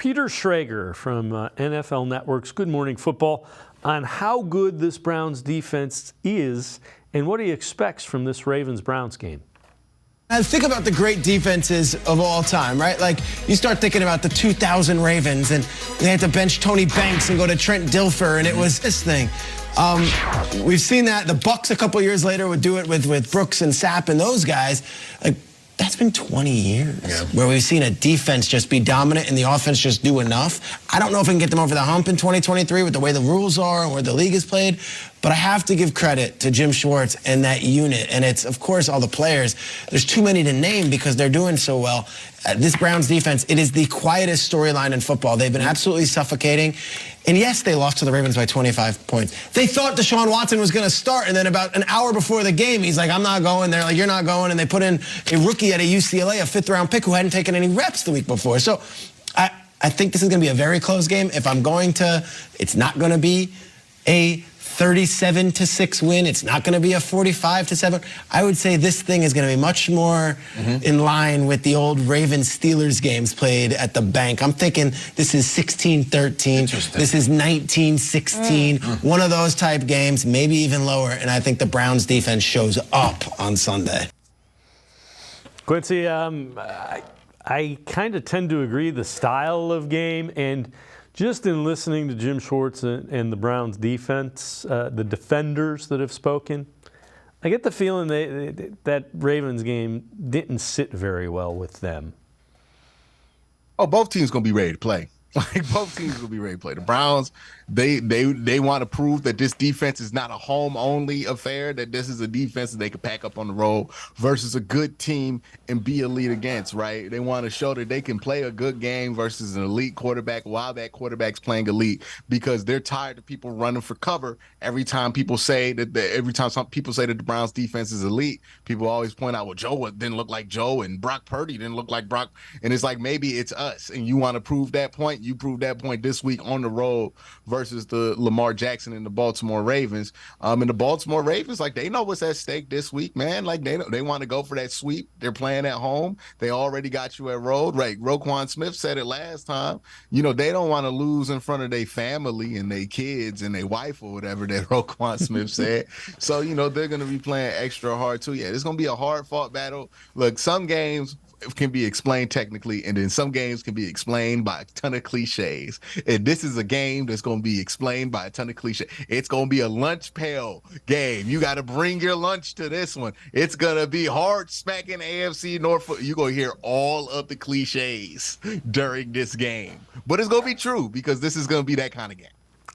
Peter Schrager from NFL Network's Good Morning Football on how good this Browns defense is and what he expects from this Ravens-Browns game. I think about the great defenses of all time, right? Like, you start thinking about the 2000 Ravens, and they had to bench Tony Banks and go to Trent Dilfer, and it was this thing. We've seen that. The Bucks a couple years later would do it with Brooks and Sapp and those guys. Like, that's been 20 years where we've seen a defense just be dominant and the offense just do enough. I don't know if we can get them over the hump in 2023 with the way the rules are and where the league is played, but I have to give credit to Jim Schwartz and that unit. And it's, of course, all the players. There's too many to name because they're doing so well. This Browns defense, it is the quietest storyline in football. They've been absolutely suffocating. And yes, they lost to the Ravens by 25 points. They thought Deshaun Watson was going to start, and then about an hour before the game, he's like, I'm not going. They're like, you're not going. And they put in a rookie at a UCLA, a fifth-round pick who hadn't taken any reps the week before. So I think this is going to be a very close game. If I'm going to, it's not going to be a 37-6 win. It's not going to be a 45-7. I would say this thing is going to be much more in line with the old Ravens-Steelers games played at the bank. I'm thinking this is 16-13. This is 19-16. One of those type games, maybe even lower. And I think the Browns defense shows up on Sunday. Quincy, I kind of tend to agree the style of game, and just in listening to Jim Schwartz and the Browns defense, the defenders that have spoken, I get the feeling that Ravens game didn't sit very well with them. Oh, both teams going to be ready to play. Like, both teams will be ready to play. The Browns, they want to prove that this defense is not a home-only affair, that this is a defense that they can pack up on the road versus a good team and be elite against, right? They want to show that they can play a good game versus an elite quarterback while that quarterback's playing elite, because they're tired of people running for cover every time people say that some people say that the Browns defense is elite. People always point out, well, Joe didn't look like Joe and Brock Purdy didn't look like Brock. And it's like, maybe it's us, and you want to prove that point. You proved that point this week on the road versus the Lamar Jackson and the Baltimore Ravens. And the Baltimore Ravens, like, they know what's at stake this week, man. Like, they want to go for that sweep. They're playing at home. They already got you at road. Right? Roquan Smith said it last time. You know, they don't want to lose in front of their family and their kids and their wife or whatever that Roquan Smith said. So, you know, they're going to be playing extra hard too. Yeah, it's going to be a hard-fought battle. Look, some games can be explained technically, and then some games can be explained by a ton of cliches. And this is a game that's going to be explained by a ton of cliches. It's going to be a lunch pail game. You got to bring your lunch to this one. It's going to be hard smacking AFC North. You're going to hear all of the cliches during this game. But it's going to be true, because this is going to be that kind of game.